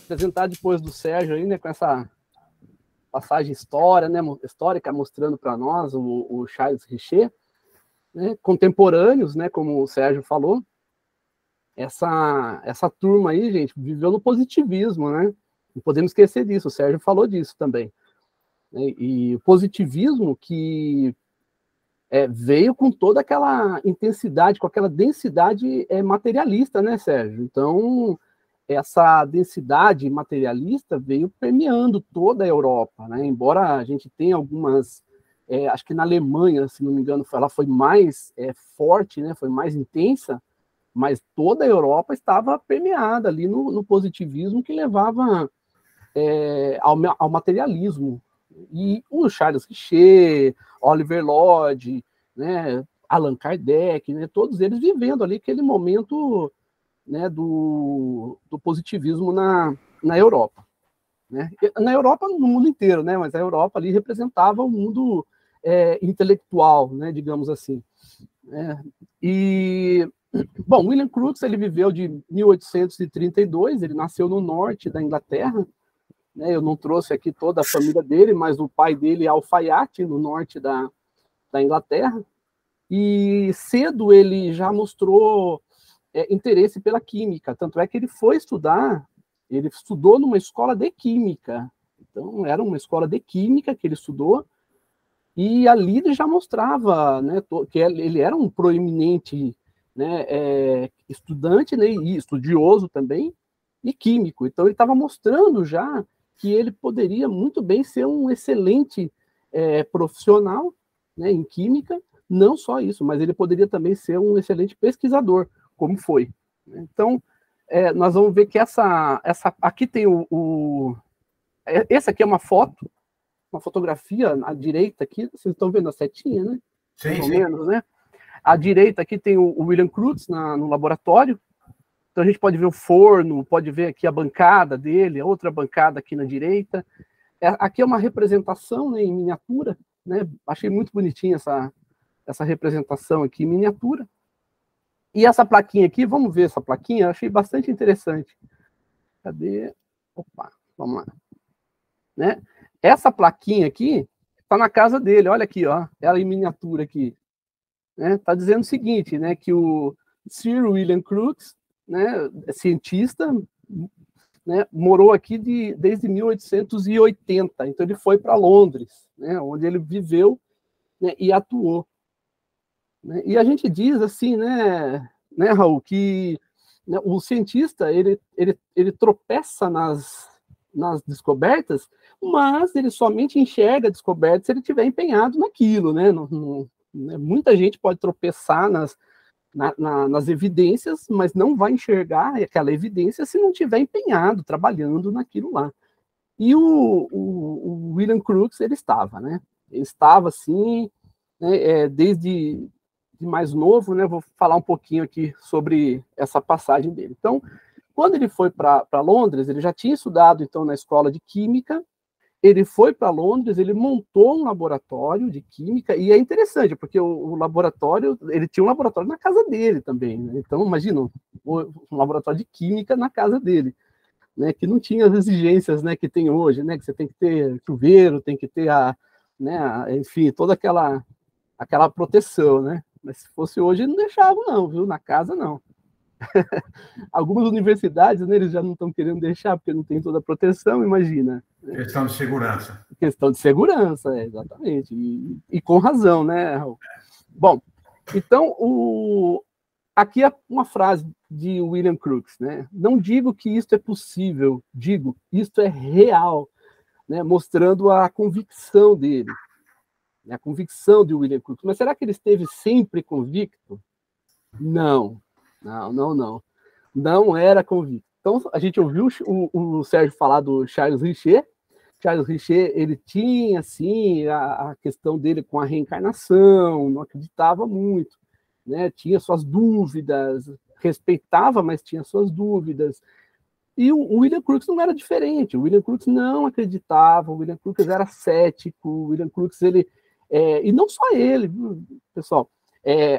apresentar depois do Sérgio aí, né, com essa passagem histórica mostrando para nós o Charles Richer, né, contemporâneos, né, como o Sérgio falou. Essa turma aí, gente, viveu no positivismo, né? Não podemos esquecer disso, o Sérgio falou disso também. E o positivismo que veio com toda aquela intensidade, com aquela densidade materialista, né, Sérgio? Então, essa densidade materialista veio permeando toda a Europa, né? Embora a gente tenha algumas, acho que na Alemanha, se não me engano, ela foi mais forte, né? Foi mais intensa, mas toda a Europa estava permeada ali no positivismo que levava ao materialismo. E o Charles Richer, Oliver Lodge, né, Allan Kardec, né, todos eles vivendo ali aquele momento, né, do positivismo na Europa. Né? Na Europa, no mundo inteiro, né, mas a Europa ali representava o mundo intelectual, né, digamos assim. E, bom, William Crookes, ele viveu de 1832, ele nasceu no norte da Inglaterra, né, eu não trouxe aqui toda a família dele, mas o pai dele é alfaiate, no norte da Inglaterra, e cedo ele já mostrou interesse pela química, tanto é que ele estudou numa escola de química, então era uma escola de química que ele estudou, e ali ele já mostrava, né, que ele era um proeminente, né, estudante, né, e estudioso também, e químico, então ele estava mostrando já que ele poderia muito bem ser um excelente profissional, né, em química, não só isso, mas ele poderia também ser um excelente pesquisador, como foi. Então, nós vamos ver que aqui tem essa aqui é uma fotografia à direita aqui, vocês estão vendo a setinha, né? Sim, mais ou sim. menos, né? À direita aqui tem o William Crookes no laboratório. Então a gente pode ver o forno, pode ver aqui a bancada dele, a outra bancada aqui na direita. Aqui é uma representação, né, em miniatura, né? Achei muito bonitinha essa representação aqui em miniatura. E essa plaquinha aqui, vamos ver essa plaquinha, achei bastante interessante. Cadê? Opa, vamos lá. Né? Essa plaquinha aqui está na casa dele, olha aqui, ó, ela em miniatura aqui. Né? Tá dizendo o seguinte, né, que o Sir William Crookes, né, cientista, né, morou aqui desde 1880, então ele foi para Londres, né, onde ele viveu, né, e atuou. Né? E a gente diz assim, né, Raul, que, né, o cientista ele tropeça nas descobertas, mas ele somente enxerga a descoberta se ele estiver empenhado naquilo, né? Muita gente pode tropeçar nas evidências, mas não vai enxergar aquela evidência se não estiver empenhado, trabalhando naquilo lá. E o William Crookes, ele estava, né? Ele estava, assim, né, desde mais novo, né? Vou falar um pouquinho aqui sobre essa passagem dele. Então, quando ele foi para Londres, ele já tinha estudado, então, na escola de química. Ele foi para Londres, ele montou um laboratório de química, e é interessante, porque o laboratório, ele tinha um laboratório na casa dele também, né? Então, imagina, um laboratório de química na casa dele, né? Que não tinha as exigências, né, que tem hoje, né? Que você tem que ter chuveiro, tem que ter enfim, toda aquela proteção, né? Mas se fosse hoje, não deixavam não, viu? Na casa, não. Algumas universidades, né, eles já não estão querendo deixar, porque não tem toda a proteção, imagina. Questão de segurança. Questão de segurança, exatamente. E com razão, né, Raul? Bom, então, aqui é uma frase de William Crookes, né? Não digo que isto é possível, digo, isto é real, né? Mostrando a convicção dele, né? A convicção de William Crookes. Mas será que ele esteve sempre convicto? Não. Não era convicto. Então, a gente ouviu o Sérgio falar do Charles Richer. Charles Richer, ele tinha, assim, a questão dele com a reencarnação, não acreditava muito, né? Tinha suas dúvidas, respeitava, mas tinha suas dúvidas. E o William Crookes não era diferente. O William Crookes não acreditava, o William Crookes era cético, o William Crookes, e não só ele, pessoal,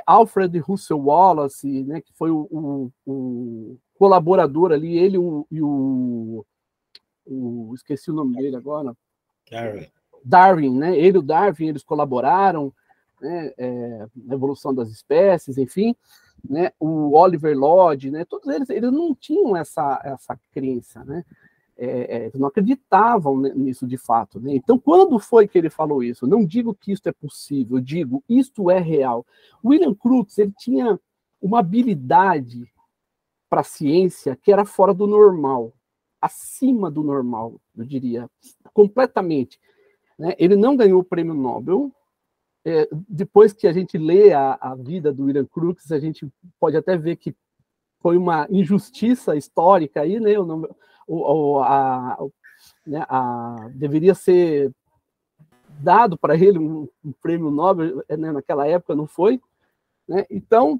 Alfred Russel Wallace, né, que foi o colaborador ali, ele e o esqueci o nome dele agora. Darwin, né? Ele e o Darwin, eles colaboraram, né? Na evolução das espécies, enfim, né? O Oliver Lodge, né? Todos eles não tinham essa crença, né? Eles não acreditavam nisso de fato, né? Então, quando foi que ele falou isso? Não digo que isto é possível, eu digo isto é real. William Crookes, ele tinha uma habilidade para a ciência que era fora do normal, acima do normal, eu diria, completamente. Né? Ele não ganhou o prêmio Nobel. Depois que a gente lê a vida do William Crookes, a gente pode até ver que foi uma injustiça histórica aí, né? Deveria ser dado para ele um prêmio Nobel, né? Naquela época não foi, né? Então,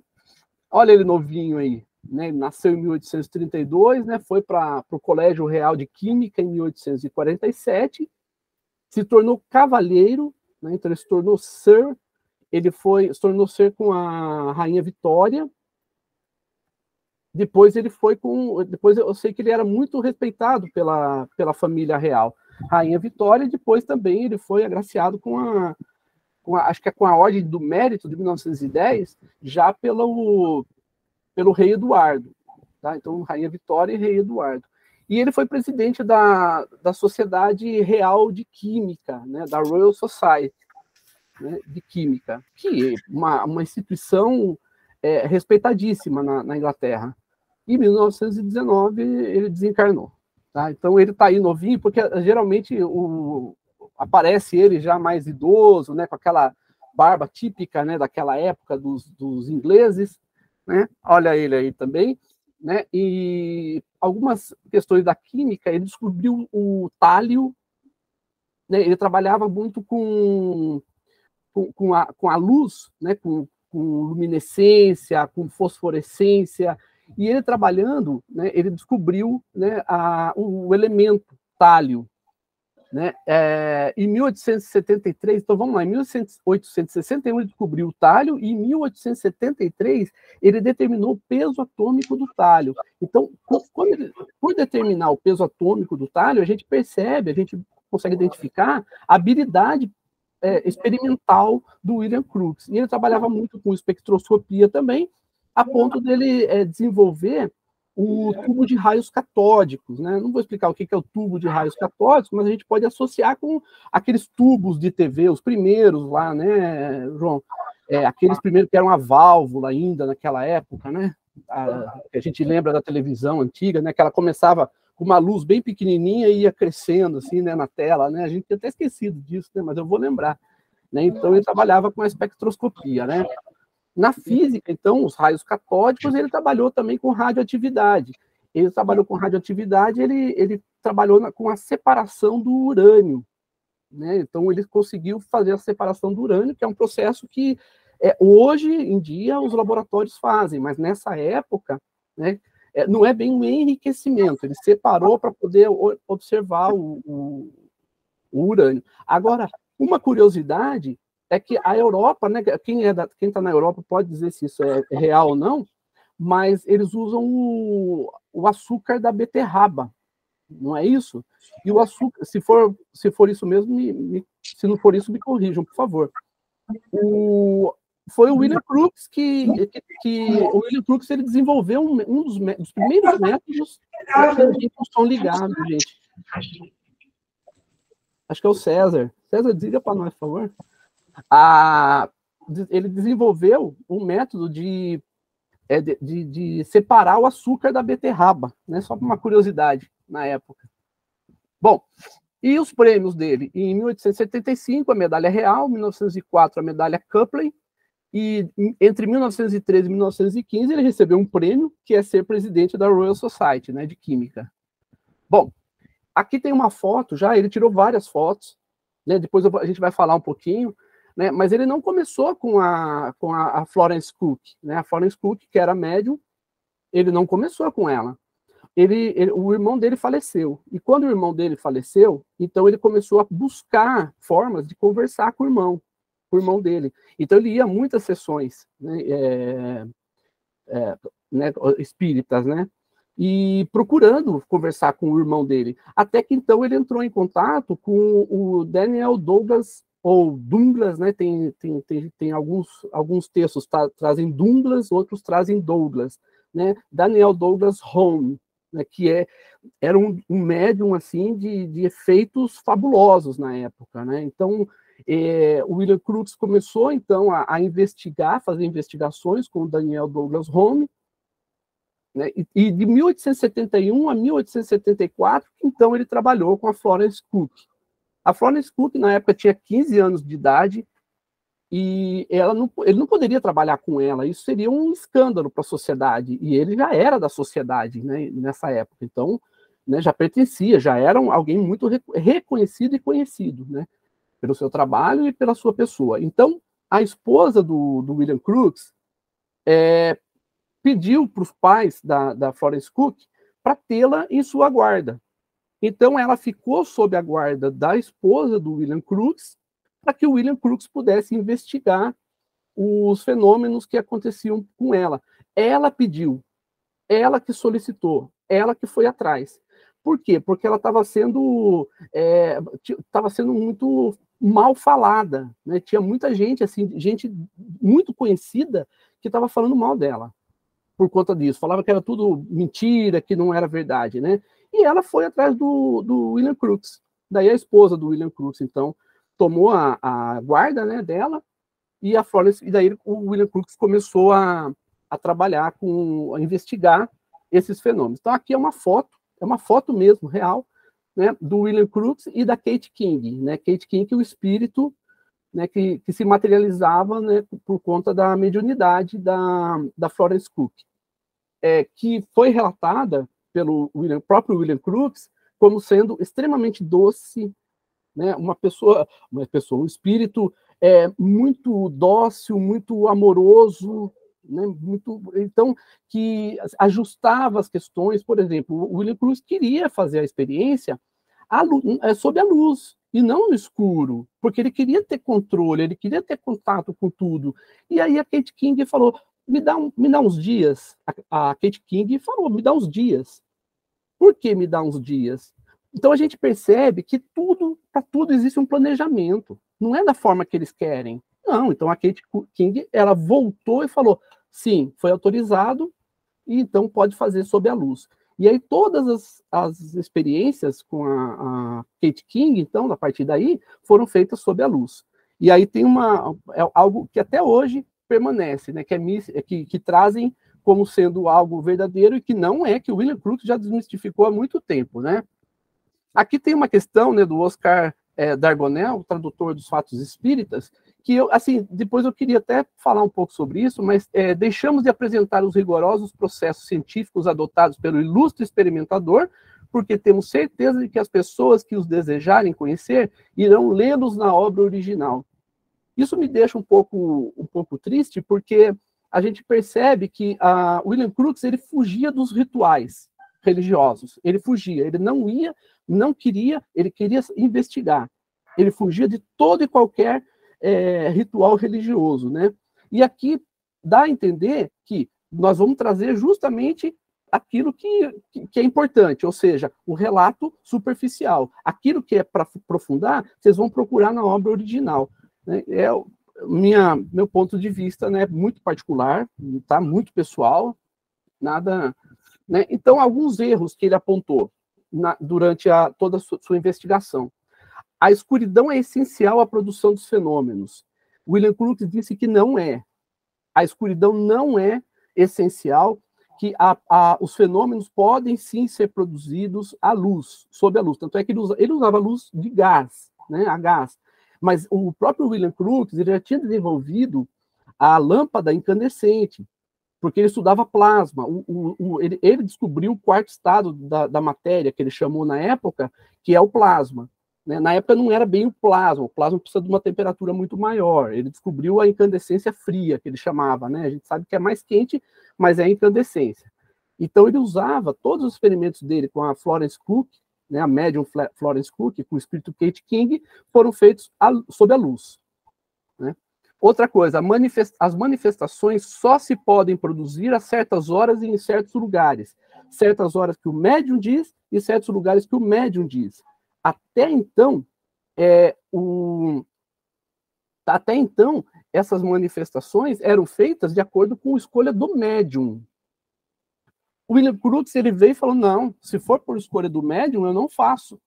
olha ele novinho aí, né? Ele nasceu em 1832, né? Foi para o Colégio Real de Química em 1847, se tornou cavalheiro, né? Então ele se tornou Sir, se tornou Sir com a Rainha Vitória. Depois eu sei que ele era muito respeitado pela família real, Rainha Vitória. E depois também ele foi agraciado acho que é com a Ordem do Mérito de 1910, já pelo rei Eduardo, tá? Então Rainha Vitória e rei Eduardo. E ele foi presidente da Sociedade Real de Química, né, da Royal Society, né, de Química, que é uma instituição respeitadíssima na Inglaterra. E em 1919 ele desencarnou. Tá? Então ele está aí novinho, porque geralmente aparece ele já mais idoso, né, com aquela barba típica, né, daquela época dos ingleses. Né? Olha ele aí também. Né? E algumas questões da química, ele descobriu o tálio, né? Ele trabalhava muito com a luz, né? com luminescência, com fosforescência, e ele trabalhando, né? Ele descobriu, né? O elemento tálio. Né? Em 1873, então vamos lá, em 1861 ele descobriu o tálio, e em 1873 ele determinou o peso atômico do tálio. Então, por determinar o peso atômico do tálio, a gente consegue identificar a habilidade experimental do William Crookes. E ele trabalhava muito com espectroscopia também, a ponto dele desenvolver o tubo de raios catódicos, né? Não vou explicar o que é o tubo de raios catódicos, mas a gente pode associar com aqueles tubos de TV, os primeiros lá, né, João? Aqueles primeiros que eram a válvula ainda naquela época, né? A gente lembra da televisão antiga, né? Que ela começava com uma luz bem pequenininha e ia crescendo assim, né, na tela, né? A gente tinha até esquecido disso, né? Mas eu vou lembrar. Né? Então ele trabalhava com a espectroscopia, né? Na física, então, os raios catódicos, ele trabalhou também com radioatividade. Ele trabalhou com radioatividade, ele trabalhou com a separação do urânio. Né? Então, ele conseguiu fazer a separação do urânio, que é um processo que hoje em dia os laboratórios fazem, mas nessa época, né, não é bem um enriquecimento, ele separou para poder observar o urânio. Agora, uma curiosidade é que a Europa, né, quem está na Europa pode dizer se isso é real ou não, mas eles usam o açúcar da beterraba, não é isso? E o açúcar, se for isso mesmo, se não for isso, me corrijam, por favor. Foi o William Crookes o William Crookes ele desenvolveu um dos primeiros métodos para atingir o som ligado, gente. Acho que é o César. César, diga para nós, por favor. Ele desenvolveu um método de separar o açúcar da beterraba, né? Só por uma curiosidade na época. Bom, e os prêmios dele? Em 1875, a medalha real, em 1904, a medalha Copley, e entre 1913 e 1915 ele recebeu um prêmio, que é ser presidente da Royal Society, né, de Química. Bom, aqui tem uma foto já, ele tirou várias fotos, né? Depois a gente vai falar um pouquinho, né? Mas ele não começou com a Florence Cook, né? A Florence Cook, que era médium, ele não começou com ela. O irmão dele faleceu. E quando o irmão dele faleceu, então ele começou a buscar formas de conversar com o irmão dele. Então ele ia a muitas sessões, né? Espíritas, né? e procurando conversar com o irmão dele. Até que então ele entrou em contato com o Daniel Douglas, ou Douglas, né? Tem alguns textos trazem Douglas, outros trazem Douglas, né? Daniel Douglas Home, né? Que era um médium assim de efeitos fabulosos na época, né? Então o William Crookes começou então a investigar, fazer investigações com o Daniel Douglas Home, né? E de 1871 a 1874, então ele trabalhou com a Florence Cook. A Florence Cook, na época, tinha 15 anos de idade e ele não poderia trabalhar com ela. Isso seria um escândalo para a sociedade. E ele já era da sociedade, né, nessa época. Então, né, já pertencia, já era alguém muito reconhecido e conhecido, né, pelo seu trabalho e pela sua pessoa. Então, a esposa do William Crookes pediu para os pais da Florence Cook para tê-la em sua guarda. Então, ela ficou sob a guarda da esposa do William Crookes, para que o William Crookes pudesse investigar os fenômenos que aconteciam com ela. Ela pediu, ela que solicitou, ela que foi atrás. Por quê? Porque ela estava sendo muito mal falada, né? Tinha muita gente, assim, gente muito conhecida, que estava falando mal dela por conta disso. Falava que era tudo mentira, que não era verdade, né? E ela foi atrás do William Crookes. Daí a esposa do William Crookes, então, tomou a guarda, né, dela, e a Florence, e daí o William Crookes começou a trabalhar a investigar esses fenômenos. Então aqui é uma foto mesmo, real, né, do William Crookes e da Kate King, né? Kate King, o espírito, né, que se materializava, né, por conta da mediunidade da Florence Cook, que foi relatada pelo próprio William Crookes como sendo extremamente doce, né, um espírito muito dócil, muito amoroso, né, então, que ajustava as questões. Por exemplo, o William Crookes queria fazer a experiência sob a luz, e não no escuro, porque ele queria ter controle, ele queria ter contato com tudo. E aí a Kate King falou, me dá uns dias. A Kate King falou, me dá uns dias. Por que me dá uns dias? Então a gente percebe que para tudo existe um planejamento. Não é da forma que eles querem. Não, então a Kate King, ela voltou e falou, sim, foi autorizado, e então pode fazer sob a luz. E aí todas as experiências com a Kate King, então, a partir daí, foram feitas sob a luz. E aí tem algo que até hoje permanece, né, que trazem como sendo algo verdadeiro e que não é, que o William Crookes já desmistificou há muito tempo, né? Aqui tem uma questão, né, do Oscar Dargonel, tradutor dos Fatos Espíritas, que depois eu queria até falar um pouco sobre isso, mas deixamos de apresentar os rigorosos processos científicos adotados pelo ilustre experimentador, porque temos certeza de que as pessoas que os desejarem conhecer irão lê-los na obra original. Isso me deixa um pouco triste, porque a gente percebe que William Crookes, ele fugia dos rituais religiosos, ele fugia, ele não queria, ele queria investigar, ele fugia de todo e qualquer ritual religioso, né? E aqui dá a entender que nós vamos trazer justamente aquilo que é importante, ou seja, o relato superficial. Aquilo que é para aprofundar, vocês vão procurar na obra original, né? Meu ponto de vista, né, muito particular, tá? Muito pessoal, nada, né? Então, alguns erros que ele apontou durante toda a sua investigação. A escuridão é essencial à produção dos fenômenos. William Crookes disse que não é. A escuridão não é essencial, que os fenômenos podem sim ser produzidos à luz, sob a luz. Tanto é que ele usava luz de gás, né, a gás. Mas o próprio William Crookes, ele já tinha desenvolvido a lâmpada incandescente, porque ele estudava plasma. Ele descobriu o quarto estado da matéria, que ele chamou na época, que é o plasma. Né? Na época não era bem o plasma precisa de uma temperatura muito maior. Ele descobriu a incandescência fria, que ele chamava. Né? A gente sabe que é mais quente, mas é a incandescência. Então ele usava todos os experimentos dele com a Florence Cook, né, a médium Florence Cook, com o espírito Kate King, foram feitos sob a luz. Né? Outra coisa, as manifestações só se podem produzir a certas horas e em certos lugares. certas horas que o médium diz e certos lugares que o médium diz. Até então, essas manifestações eram feitas de acordo com a escolha do médium. O William Crookes, ele veio e falou, não, se for por escolha do médium, eu não faço.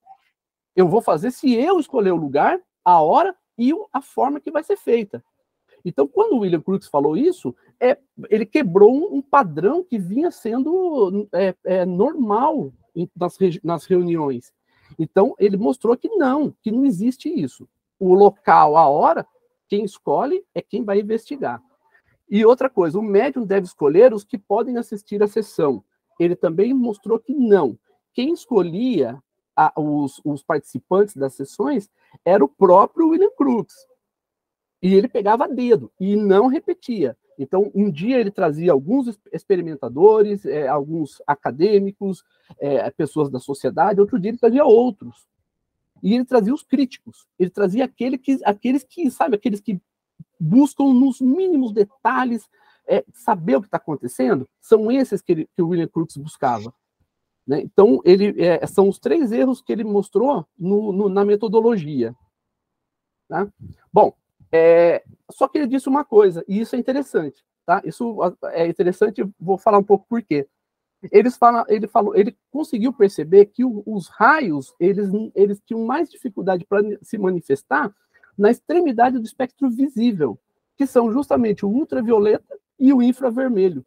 Eu vou fazer se eu escolher o lugar, a hora e a forma que vai ser feita. Então, quando o William Crookes falou isso, ele quebrou um padrão que vinha sendo normal nas reuniões. Então, ele mostrou que não existe isso. O local, a hora, quem escolhe é quem vai investigar. E outra coisa, o médium deve escolher os que podem assistir à sessão. Ele também mostrou que não. Quem escolhia os participantes das sessões era o próprio William Crookes. E ele pegava a dedo e não repetia. Então, um dia ele trazia alguns experimentadores, alguns acadêmicos, pessoas da sociedade, outro dia ele trazia outros. E ele trazia os críticos. Ele trazia aqueles que buscam nos mínimos detalhes saber o que está acontecendo. São esses que o William Crookes buscava. Né? Então, são os 3 erros que ele mostrou na metodologia. Tá? Bom, só que ele disse uma coisa, e isso é interessante. Tá? Isso é interessante, vou falar um pouco por quê. Ele conseguiu perceber que os raios, eles tinham mais dificuldade para se manifestar na extremidade do espectro visível, que são justamente o ultravioleta e o infravermelho.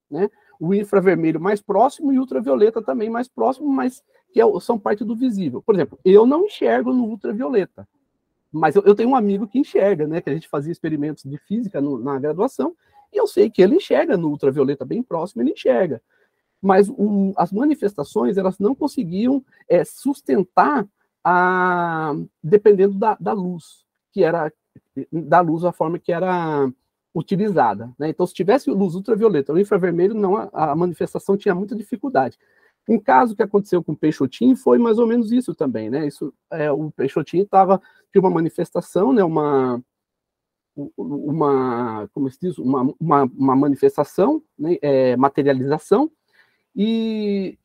Né? O infravermelho mais próximo e o ultravioleta também mais próximo, mas que são parte do visível. Por exemplo, eu não enxergo no ultravioleta, mas eu tenho um amigo que enxerga, né? Que a gente fazia experimentos de física na graduação, e eu sei que ele enxerga no ultravioleta bem próximo, ele enxerga. Mas as manifestações, elas não conseguiam sustentar dependendo da luz, a forma que era utilizada. Né? Então, se tivesse luz ultravioleta ou infravermelho, a manifestação tinha muita dificuldade. Um caso que aconteceu com o Peixotin foi mais ou menos isso também. Né? O Peixotin tinha uma manifestação, né? Como se diz? Uma manifestação, né? Materialização, e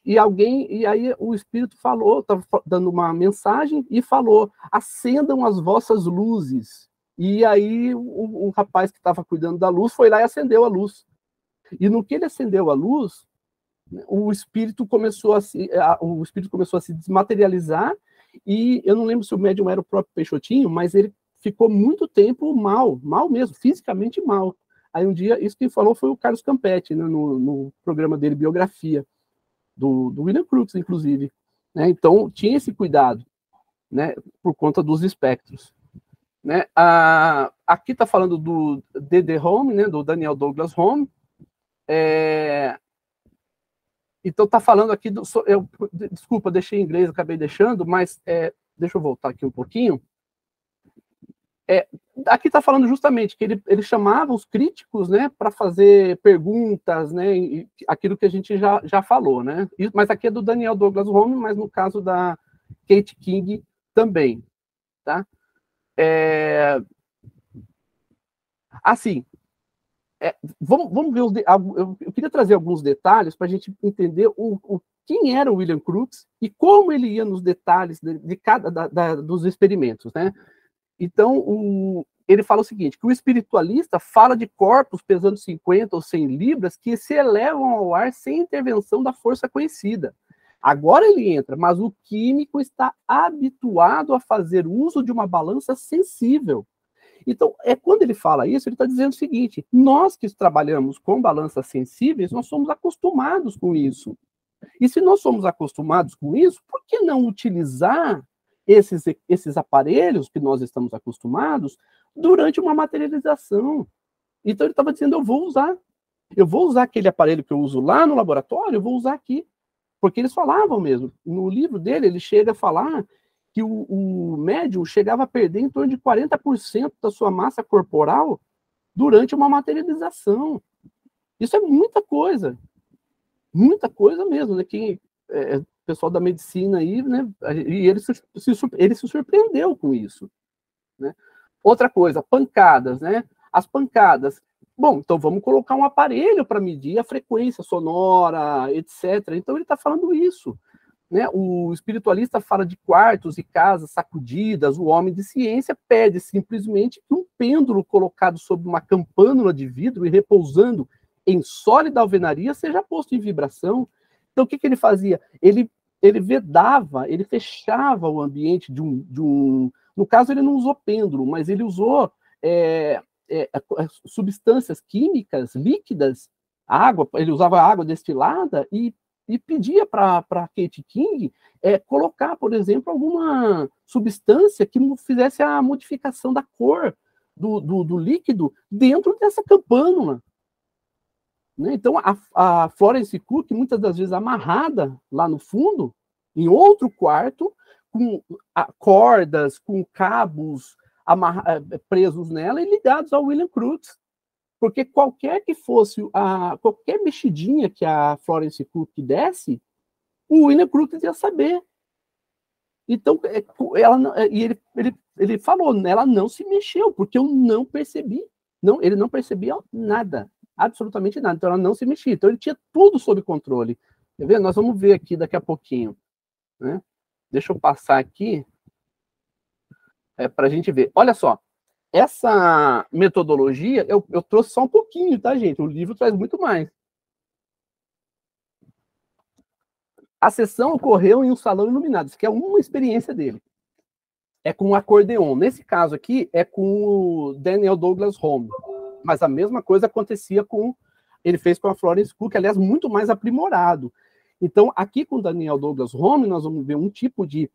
aí o espírito falou, estava dando uma mensagem e falou: acendam as vossas luzes. E aí o rapaz que estava cuidando da luz foi lá e acendeu a luz. E no que ele acendeu a luz, o espírito começou a se desmaterializar, e eu não lembro se o médium era o próprio Peixotinho, mas ele ficou muito tempo mal mesmo, fisicamente mal. Aí um dia, isso quem falou foi o Carlos Campetti, né, no programa dele, Biografia, do William Crookes, inclusive. Né? Então, tinha esse cuidado, né, por conta dos espectros. Né? Aqui está falando do D.D. Home, né, do Daniel Douglas Home. Então, está falando aqui desculpa, deixei em inglês, acabei deixando, mas deixa eu voltar aqui um pouquinho. Aqui está falando justamente que ele chamava os críticos, né, para fazer perguntas, né, aquilo que a gente já falou, né? Mas aqui é do Daniel Douglas Home, mas no caso da Kate King também, tá? Assim, vamos ver eu queria trazer alguns detalhes para a gente entender quem era o William Crookes e como ele ia nos detalhes de cada dos experimentos, né? Então, ele fala o seguinte, que o espiritualista fala de corpos pesando 50 ou 100 libras que se elevam ao ar sem intervenção da força conhecida. Agora ele entra, mas o químico está habituado a fazer uso de uma balança sensível. Então, quando ele fala isso, ele está dizendo o seguinte, nós que trabalhamos com balanças sensíveis, nós somos acostumados com isso. E se nós somos acostumados com isso, por que não utilizar esses aparelhos que nós estamos acostumados durante uma materialização? Então ele estava dizendo, eu vou usar aquele aparelho que eu uso lá no laboratório, eu vou usar aqui. Porque eles falavam mesmo, no livro dele, ele chega a falar que o médium chegava a perder em torno de 40% da sua massa corporal durante uma materialização. Isso é muita coisa mesmo, né? O pessoal da medicina aí, né? E ele se surpreendeu com isso, né? Outra coisa, pancadas, né? As pancadas, Bom, então vamos colocar um aparelho para medir a frequência sonora, etc. Então ele está falando isso. Né? O espiritualista fala de quartos e casas sacudidas, o homem de ciência pede simplesmente que um pêndulo colocado sobre uma campânula de vidro e repousando em sólida alvenaria seja posto em vibração. Então o que ele fazia? Ele vedava, ele fechava o ambiente de um... No caso, ele não usou pêndulo, mas ele usou substâncias químicas líquidas, água, ele usava água destilada e pedia para Kate King colocar, por exemplo, alguma substância que fizesse a modificação da cor do líquido dentro dessa campânula. Né? Então, a Florence Cook, muitas das vezes amarrada lá no fundo, em outro quarto, com cordas, com cabos presos nela e ligados ao William Crookes. Porque qualquer que fosse qualquer mexidinha que a Florence Cook desse, o William Crookes ia saber. Então, ele falou, ela não se mexeu, porque eu não percebi. Não, ele não percebia nada, absolutamente nada. Então, ela não se mexia. Então, ele tinha tudo sob controle. Tá vendo? Nós vamos ver aqui daqui a pouquinho. Né? Deixa eu passar aqui para a gente ver. Olha só. Essa metodologia, eu trouxe só um pouquinho, tá, gente? O livro traz muito mais. A sessão ocorreu em um salão iluminado, isso que é uma experiência dele. É com um acordeon. Nesse caso aqui, é com o Daniel Douglas Home. Mas a mesma coisa acontecia ele fez com a Florence Cook, aliás, muito mais aprimorado. Então, aqui com o Daniel Douglas Home, nós vamos ver um tipo de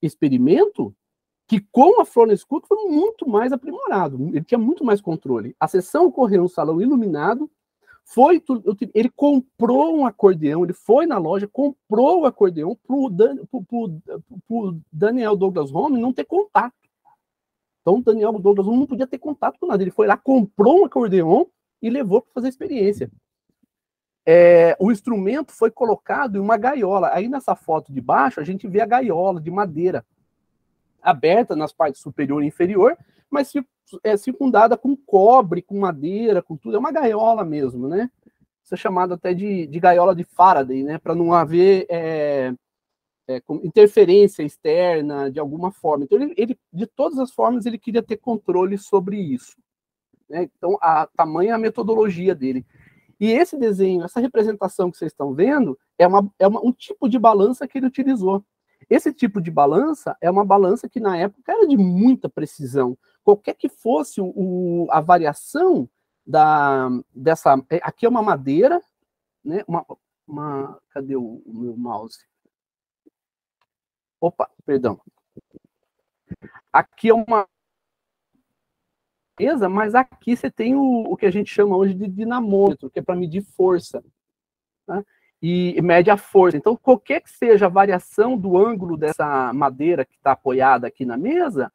experimento que com a Florence Cook foi muito mais aprimorado, ele tinha muito mais controle. A sessão ocorreu no salão iluminado, ele comprou um acordeão, ele foi na loja, comprou o acordeão para o Daniel Douglas Home não ter contato. Então o Daniel Douglas Home não podia ter contato com nada, ele foi lá, comprou um acordeão e levou para fazer a experiência. O instrumento foi colocado em uma gaiola. Aí nessa foto de baixo a gente vê a gaiola de madeira, aberta nas partes superior e inferior, mas circundada com cobre, com madeira, com tudo. É uma gaiola mesmo, né? Isso é chamado até de gaiola de Faraday, né? Para não haver interferência externa de alguma forma. Então, ele, de todas as formas, ele queria ter controle sobre isso. Né? Então, tamanha a metodologia dele. E esse desenho, essa representação que vocês estão vendo, é um tipo de balança que ele utilizou. Esse tipo de balança é uma balança que, na época, era de muita precisão. Qualquer que fosse a variação dessa... Aqui é uma madeira, né? Cadê o meu mouse? Opa, perdão. Aqui é uma mesa, mas aqui você tem o que a gente chama hoje de dinamômetro, que é para medir força. Tá? E mede a força. Então, qualquer que seja a variação do ângulo dessa madeira que está apoiada aqui na mesa,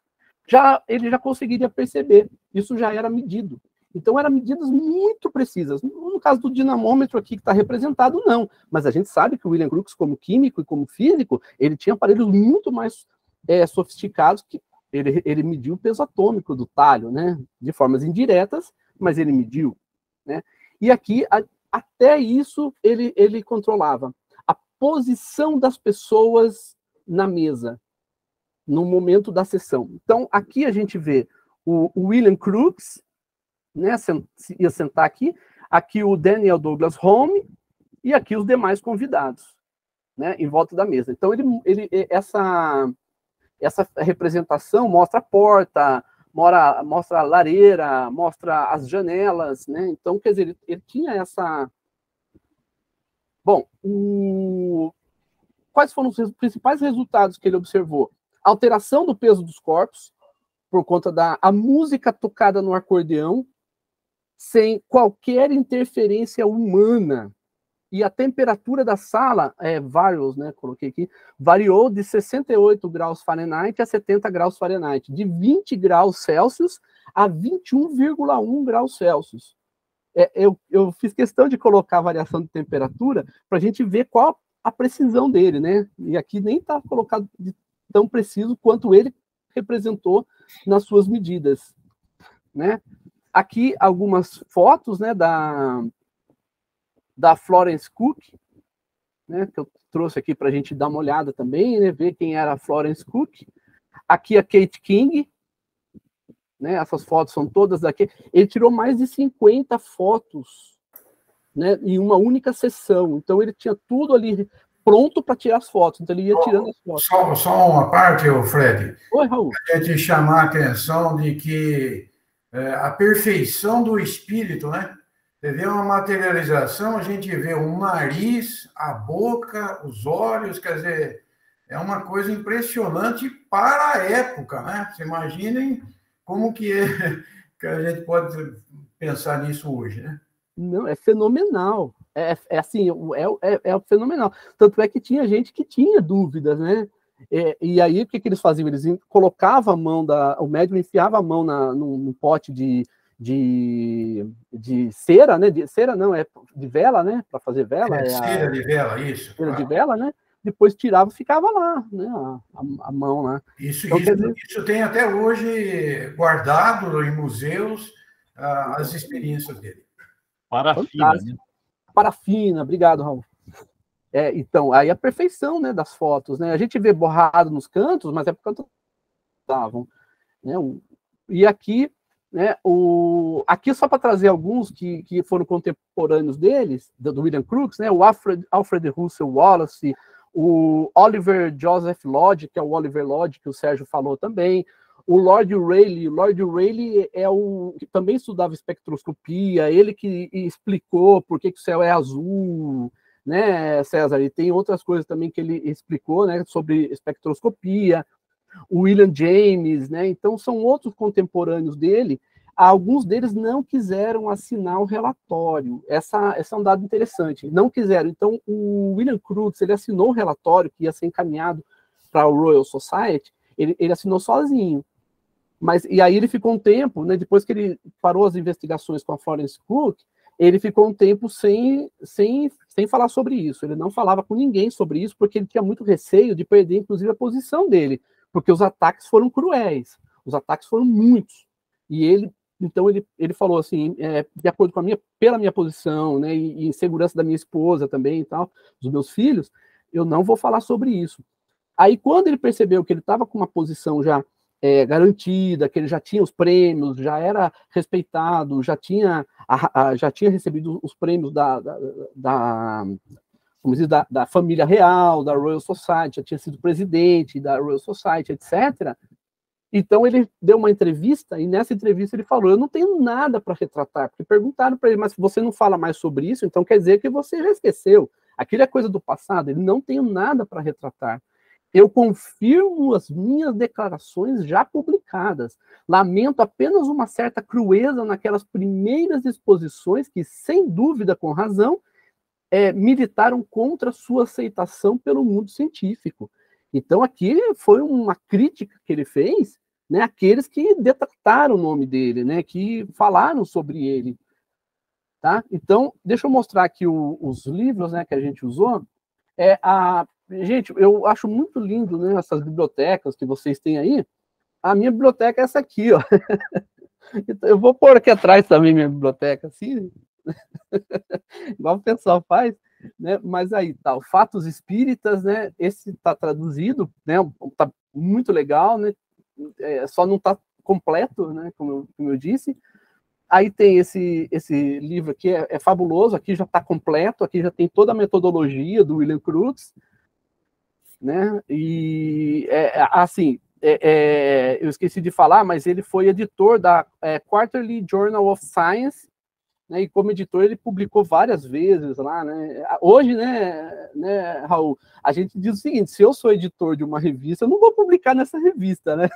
ele já conseguiria perceber. Isso já era medido. Então, eram medidas muito precisas. No caso do dinamômetro aqui que está representado, não. Mas a gente sabe que o William Crookes, como químico e como físico, ele tinha aparelhos muito mais sofisticados que ele mediu o peso atômico do talho, né? De formas indiretas, mas ele mediu. Né? E aqui... Até isso ele controlava. A posição das pessoas na mesa, no momento da sessão. Então, aqui a gente vê o William Crookes, né, ia sentar aqui o Daniel Douglas Home, e aqui os demais convidados, né, em volta da mesa. Então, essa representação mostra a porta, mostra a lareira, mostra as janelas, né? Então, quer dizer, ele tinha essa... Bom, quais foram os principais resultados que ele observou? Alteração do peso dos corpos, por conta da música tocada no acordeão, sem qualquer interferência humana. E a temperatura da sala, né, coloquei aqui, variou de 68 graus Fahrenheit a 70 graus Fahrenheit, de 20 graus Celsius a 21,1 graus Celsius. Eu fiz questão de colocar a variação de temperatura para a gente ver qual a precisão dele, né? E aqui nem está colocado tão preciso quanto ele representou nas suas medidas, né? Aqui algumas fotos, né, da Florence Cook, né, que eu trouxe aqui para a gente dar uma olhada também, né, ver quem era a Florence Cook. Aqui a Kate King, né, essas fotos são todas daqui. Ele tirou mais de 50 fotos, né, em uma única sessão. Então ele tinha tudo ali pronto para tirar as fotos. Então ele ia tirando as fotos. Só uma parte, Fred. Oi, Raul. Queria te chamar a atenção de que a perfeição do espírito, né? Você vê uma materialização, a gente vê o nariz, a boca, os olhos, quer dizer, é uma coisa impressionante para a época, né? Você imaginem como que a gente pode pensar nisso hoje, né? Não, é fenomenal. Assim, é fenomenal. Tanto é que tinha gente que tinha dúvidas, né? E aí, o que eles faziam? Eles colocavam a mão, o médium enfiava a mão num pote de cera, né? De cera não, é de vela, né? Para fazer vela. Cera de vela, isso. Cera de vela, né? Depois tirava e ficava lá, né? A mão lá. Isso tem até hoje guardado em museus as experiências dele. Parafina, né? Parafina, obrigado, Raul. Então, aí a perfeição, né, das fotos, né? A gente vê borrado nos cantos, mas é porque estavam, né? E aqui, né, aqui só para trazer alguns que foram contemporâneos deles, do William Crookes, né? O Alfred Russel Wallace, o Oliver Joseph Lodge, que é o Oliver Lodge, que o Sérgio falou também, o Lord Rayleigh. O Lord Rayleigh é o que também estudava espectroscopia, ele que explicou por que o céu é azul, né, César? E tem outras coisas também que ele explicou, né, sobre espectroscopia. O William James, né? Então são outros contemporâneos dele. Alguns deles não quiseram assinar o relatório. Essa é um dado interessante. Não quiseram. Então, o William Crookes, ele assinou o relatório que ia ser encaminhado para o Royal Society, ele assinou sozinho. E aí ele ficou um tempo, né, depois que ele parou as investigações com a Florence Cook, ele ficou um tempo sem falar sobre isso. Ele não falava com ninguém sobre isso, porque ele tinha muito receio de perder, inclusive, a posição dele, porque os ataques foram cruéis, os ataques foram muitos. E ele falou assim, de acordo com pela minha posição, né, e em segurança da minha esposa também e tal, dos meus filhos, eu não vou falar sobre isso. Aí, quando ele percebeu que ele estava com uma posição já garantida, que ele já tinha os prêmios, já era respeitado, já tinha recebido os prêmios da família real, da Royal Society, já tinha sido presidente da Royal Society, etc. Então ele deu uma entrevista, e nessa entrevista ele falou: eu não tenho nada para retratar, porque perguntaram para ele, mas se você não fala mais sobre isso, então quer dizer que você já esqueceu, aquilo é coisa do passado. Ele: não tenho nada para retratar. Eu confirmo as minhas declarações já publicadas. Lamento apenas uma certa crueza naquelas primeiras exposições que, sem dúvida, com razão, militaram contra sua aceitação pelo mundo científico. Então, aqui foi uma crítica que ele fez, né, àqueles que detrataram o nome dele, né, que falaram sobre ele. Tá? Então, deixa eu mostrar aqui os livros, né, que a gente usou. Gente, eu acho muito lindo, né, essas bibliotecas que vocês têm aí. A minha biblioteca é essa aqui, ó. Eu vou pôr aqui atrás também minha biblioteca, assim, igual o pessoal faz, né? Mas aí tá, o Fatos Espíritas, né? Esse tá traduzido, né? Tá muito legal, né? Só não tá completo, né? Como eu disse. Aí tem esse livro aqui, é fabuloso. Aqui já tá completo, aqui já tem toda a metodologia do William Crookes, né? E assim, eu esqueci de falar, mas ele foi editor da Quarterly Journal of Science, né? E como editor ele publicou várias vezes lá, né? Hoje, né, Raul, a gente diz o seguinte: se eu sou editor de uma revista, eu não vou publicar nessa revista, né?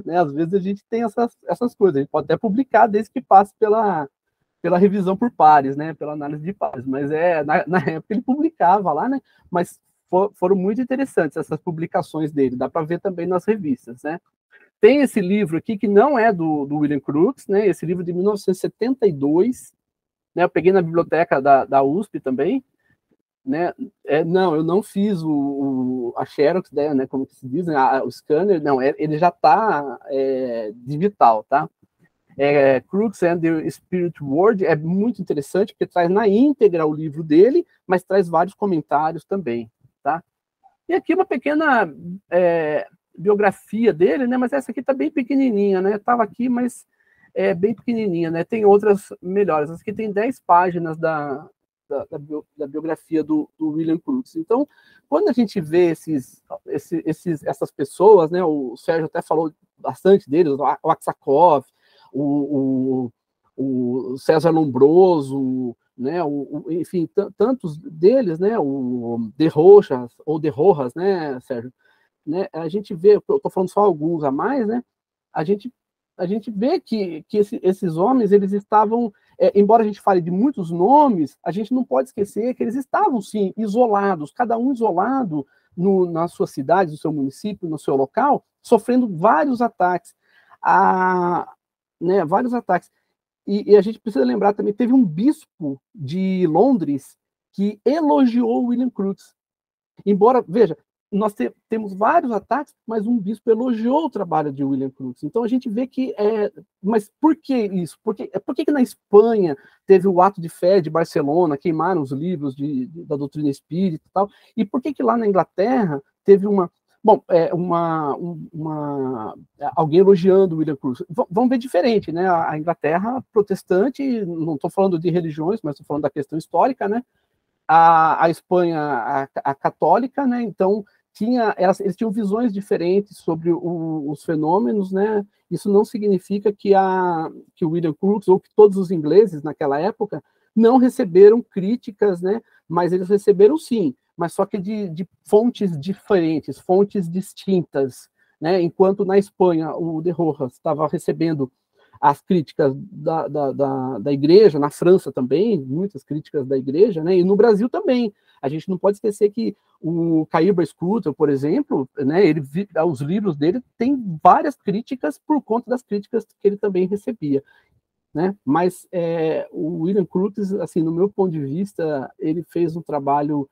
Né? Às vezes a gente tem essas coisas, a gente pode até publicar desde que passe pela revisão por pares, né? Pela análise de pares, mas na época ele publicava lá, né? Mas foram muito interessantes essas publicações dele, dá para ver também nas revistas, né? Tem esse livro aqui, que não é do William Crookes, né? Esse livro de 1972, né? Eu peguei na biblioteca da USP também, né? Não, eu não fiz a Xerox, né? Como que se diz, né? O scanner, não, ele já está digital, tá? Crookes and the Spirit World, é muito interessante, porque traz na íntegra o livro dele, mas traz vários comentários também, tá? E aqui uma pequena biografia dele, né? Mas essa aqui tá bem pequenininha, né? Tava aqui, mas é bem pequenininha, né? Tem outras melhores. Essa aqui tem 10 páginas da biografia do William Crookes. Então, quando a gente vê essas pessoas, né? O Sérgio até falou bastante deles, o Aksakov, o César Lombroso, né? Enfim, tantos deles, né? O De Rojas, né, Sérgio? Né, a gente vê, eu estou falando só alguns a mais, né? A gente vê que esses homens, eles estavam, embora a gente fale de muitos nomes, a gente não pode esquecer que eles estavam, sim, isolados, cada um isolado na sua cidade, no seu município, no seu local, sofrendo vários ataques, né, vários ataques. E a gente precisa lembrar também, teve um bispo de Londres que elogiou William Crookes. Embora, veja, nós temos vários ataques, mas um bispo elogiou o trabalho de William Crookes. Então a gente vê que mas por que isso? Por que na Espanha teve o ato de fé de Barcelona, queimaram os livros da doutrina espírita e tal? E por que lá na Inglaterra teve alguém elogiando William Crookes? Vamos ver diferente, né? A Inglaterra protestante, não estou falando de religiões, mas estou falando da questão histórica, né? A Espanha, a católica, né? Então eles tinham visões diferentes sobre os fenômenos, né? Isso não significa que o William Crookes ou que todos os ingleses naquela época não receberam críticas, né? Mas eles receberam sim, mas só que de fontes diferentes, fontes distintas, né? Enquanto na Espanha o De Rojas estava recebendo as críticas da igreja, na França também, muitas críticas da igreja, né? E no Brasil também. A gente não pode esquecer que o Caíba Scooter, por exemplo, né, os livros dele têm várias críticas por conta das críticas que ele também recebia, né? Mas o William Crookes, assim, no meu ponto de vista, ele fez um trabalho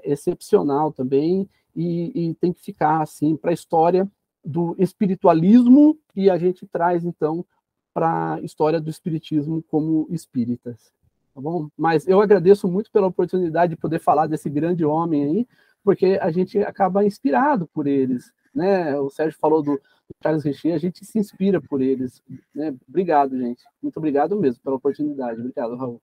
excepcional também e tem que ficar assim para a história do espiritualismo, e a gente traz então para a história do espiritismo como espíritas, tá bom? Mas eu agradeço muito pela oportunidade de poder falar desse grande homem aí, porque a gente acaba inspirado por eles, né? O Sérgio falou do Charles Richer, a gente se inspira por eles, né? Obrigado, gente. Muito obrigado mesmo pela oportunidade. Obrigado, Raul.